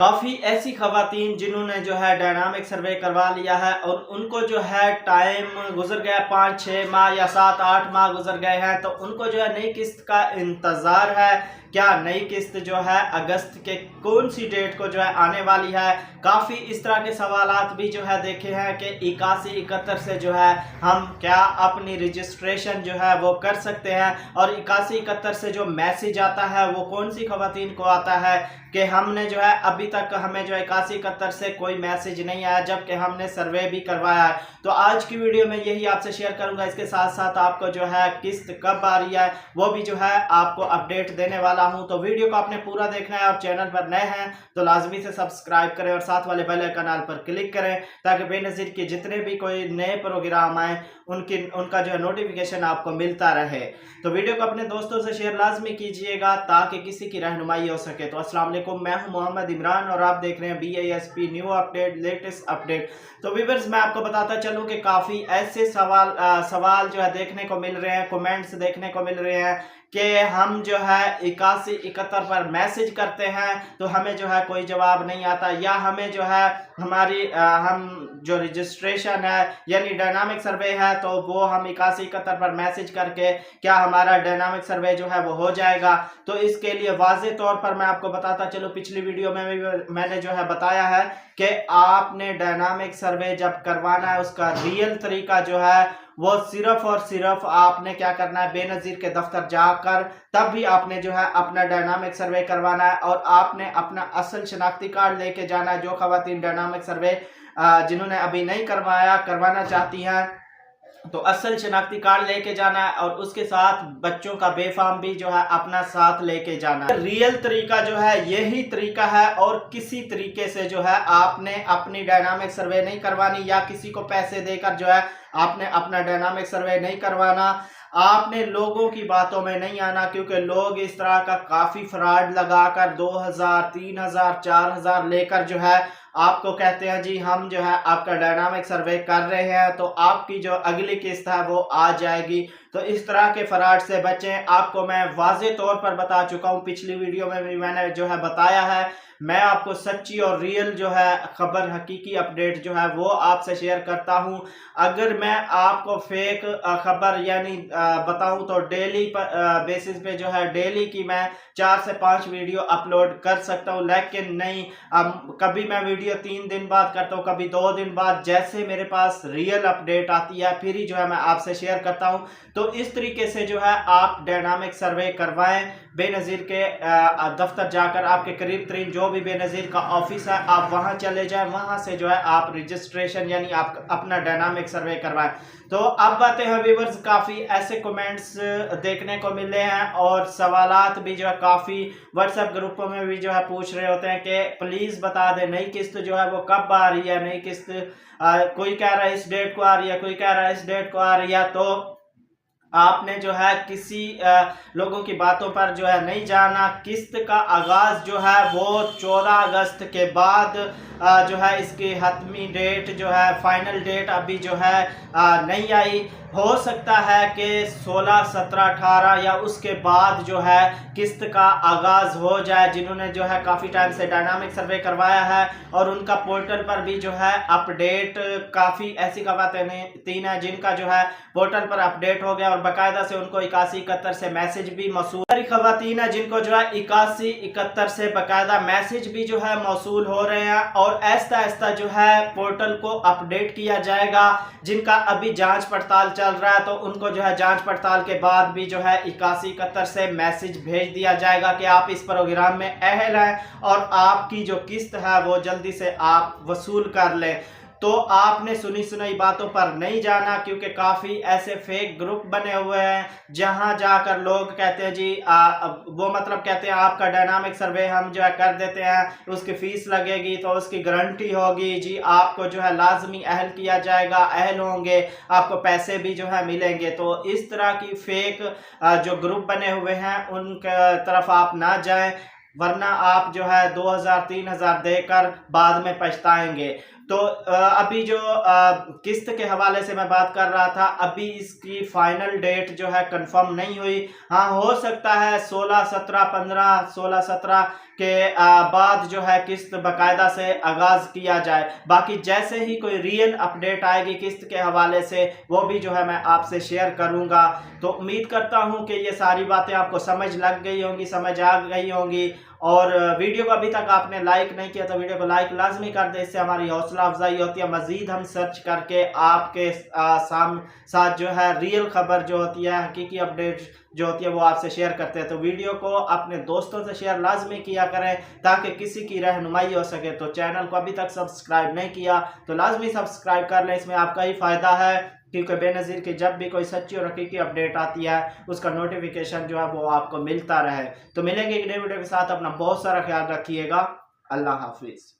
काफ़ी ऐसी खवातीन जिन्होंने जो है डायनामिक सर्वे करवा लिया है और उनको जो है टाइम गुजर गया, 5-6 माह या 7-8 माह गुजर गए हैं, तो उनको जो है नई किस्त का इंतज़ार है। क्या नई किस्त जो है अगस्त के कौन सी डेट को जो है आने वाली है। काफ़ी इस तरह के सवालात भी जो है देखे हैं कि 81-71 से जो है हम क्या अपनी रजिस्ट्रेशन जो है वो कर सकते हैं, और 81-71 से जो मैसेज आता है वो कौन सी खवातीन को आता है कि हमने जो है अभी तक हमें जो है 81-71 से कोई मैसेज नहीं आया, जबकि हमने सर्वे भी करवाया है। तो आज की वीडियो में यही आपसे शेयर करूंगा। इसके साथ साथ आपको जो है किस्त कब आ रही है वो भी जो है आपको अपडेट देने वाला हूं। तो वीडियो को आपने पूरा देखना है। और चैनल पर नए हैं तो लाजमी से सब्सक्राइब करें और साथ वाले बेल आइकन पर क्लिक करें, ताकि बेनज़ीर के जितने भी कोई नए प्रोग्राम आए उनका जो है नोटिफिकेशन आपको मिलता रहे। तो वीडियो को अपने दोस्तों से शेयर लाजमी कीजिएगा ताकि किसी की रहनुमाई हो सके। तो अस्सलाम वालेकुम, मैं हूं मोहम्मद इमरान और आप देख रहे हैं BISP new update, latest update. तो व्यूअर्स, मैं आपको बताता चलूं कि काफ़ी ऐसे सवाल जो है देखने को मिल रहे हैं, कमेंट्स देखने को मिल रहे हैं कि हम जो है 81-71 पर मैसेज करते हैं तो हमें जो है कोई जवाब नहीं आता, या हमें जो है हम जो रजिस्ट्रेशन है यानी डायनामिक सर्वे है तो वो हम 81-71 पर मैसेज करके क्या हमारा डायनामिक सर्वे जो है वो हो जाएगा। तो इसके लिए वाज़ेह तौर पर मैं आपको बताता चलूँ, पिछली वीडियो में भी मैंने जो है बताया है कि आपने डायनामिक सर्वे जब करवाना है उसका रियल तरीका जो है वो सिर्फ और सिर्फ आपने क्या करना है, बेनज़ीर के दफ्तर जाकर तब भी आपने जो है अपना डायनामिक सर्वे करवाना है और आपने अपना असल शनाख्ती कार्ड लेके जाना है। जो खवातीन डायनामिक सर्वे जिन्होंने अभी नहीं करवाना चाहती हैं तो असल शनाख्ती कार्ड लेके जाना है और उसके साथ बच्चों का बेफाम भी जो है अपना साथ लेके जाना है। रियल तरीका जो है यही तरीका है और किसी तरीके से जो है आपने अपनी डायनामिक सर्वे नहीं करवानी या किसी को पैसे देकर जो है आपने अपना डायनामिक सर्वे नहीं करवाना। आपने लोगों की बातों में नहीं आना, क्योंकि लोग इस तरह का काफ़ी फ्रॉड लगाकर 2000, 3000, 4000 लेकर जो है आपको कहते हैं जी हम जो है आपका डायनामिक सर्वे कर रहे हैं तो आपकी जो अगली किस्त है वो आ जाएगी। तो इस तरह के फ्रॉड से बचें। आपको मैं वाज़ेह तौर पर बता चुका हूँ, पिछली वीडियो में भी मैंने जो है बताया है। मैं आपको सच्ची और रियल जो है खबर, हकीकी अपडेट जो है वो आपसे शेयर करता हूँ। अगर मैं आपको फेक खबर यानी बताऊँ तो डेली बेसिस पे जो है डेली की मैं 4 से 5 वीडियो अपलोड कर सकता हूँ, लेकिन नहीं, कभी मैं वीडियो 3 दिन बाद करता हूँ, कभी 2 दिन बाद, जैसे मेरे पास रियल अपडेट आती है फिर ही जो है मैं आपसे शेयर करता हूँ। तो इस तरीके से जो है आप डायनामिक सर्वे करवाएं बेनज़ीर के दफ्तर जाकर। आपके करीब तरीन जो भी बेनज़ीर का ऑफिस है आप वहां चले जाएं, वहां से जो है आप रजिस्ट्रेशन यानी आप अपना डायनामिक सर्वे करवाएं। तो अब बातें हैं व्यूअर्स, काफ़ी ऐसे कमेंट्स देखने को मिले हैं और सवालात भी जो है काफ़ी व्हाट्सएप ग्रुपों में भी जो है पूछ रहे होते हैं कि प्लीज़ बता दें नई किस्त जो है वो कब आ रही है। नई किस्त कोई कह रहा है इस डेट को आ रही है, कोई कह रहा है इस डेट को आ रही है। तो आपने जो है किसी लोगों की बातों पर जो है नहीं जाना। किस्त का आगाज़ जो है वो 14 अगस्त के बाद जो है इसकी हतमी डेट जो है फाइनल डेट अभी जो है नहीं आई। हो सकता है कि 16, 17, 18 या उसके बाद जो है किस्त का आगाज़ हो जाए। जिन्होंने जो है काफ़ी टाइम से डायनामिक सर्वे करवाया है और उनका पोर्टल पर भी जो है अपडेट, काफ़ी ऐसी खवातीन है जिनका जो है पोर्टल पर अपडेट हो गया और बाकायदा से उनको 81-71 से मैसेज भी मौसूल। सारी खवातीन है जिनको जो है 81-71 से बाकायदा मैसेज भी जो है मौसूल हो रहे हैं और ऐसा ऐसा जो है पोर्टल को अपडेट किया जाएगा। जिनका अभी जांच पड़ताल चल रहा है तो उनको जो है जांच पड़ताल के बाद भी जो है 81-71 से मैसेज भेज दिया जाएगा कि आप इस प्रोग्राम में अहल हैं और आपकी जो किस्त है वो जल्दी से आप वसूल कर लें। तो आपने सुनी सुनाई बातों पर नहीं जाना, क्योंकि काफ़ी ऐसे फेक ग्रुप बने हुए हैं जहां जाकर लोग कहते हैं जी वो मतलब कहते हैं आपका डायनामिक सर्वे हम जो है कर देते हैं, उसकी फ़ीस लगेगी तो उसकी गारंटी होगी जी, आपको जो है लाजमी अहल किया जाएगा, अहल होंगे, आपको पैसे भी जो है मिलेंगे। तो इस तरह की फेक जो ग्रुप बने हुए हैं उनके तरफ आप ना जाएं, वरना आप जो है 2000-3000 देकर बाद में पछताएंगे। तो अभी जो किस्त के हवाले से मैं बात कर रहा था, अभी इसकी फाइनल डेट जो है कंफर्म नहीं हुई। हाँ, हो सकता है 16, 17, 15, 16, 17 के बाद जो है किस्त बाकायदा से आगाज किया जाए। बाकी जैसे ही कोई रियल अपडेट आएगी किस्त के हवाले से, वो भी जो है मैं आपसे शेयर करूंगा। तो उम्मीद करता हूं कि ये सारी बातें आपको समझ लग गई होंगी, समझ आ गई होंगी। और वीडियो को अभी तक आपने लाइक नहीं किया तो वीडियो को लाइक लाजमी कर दे, इससे हमारी हौसला अफजाई होती है। मजीद हम सर्च करके आपके साथ जो है रियल खबर जो होती है, हकीकी अपडेट जो होती है वो आपसे शेयर करते हैं। तो वीडियो को अपने दोस्तों से शेयर लाजमी किया करें ताकि किसी की रहनुमाई हो सके। तो चैनल को अभी तक सब्सक्राइब नहीं किया तो लाजमी सब्सक्राइब कर लें, इसमें आपका ही फायदा है, क्योंकि बेनज़ीर की जब भी कोई सच्ची और हकीकी अपडेट आती है उसका नोटिफिकेशन जो है वो आपको मिलता रहे। तो मिलेंगे एक नए वीडियो के साथ, अपना बहुत सारा ख्याल रखिएगा। अल्लाह हाफिज़।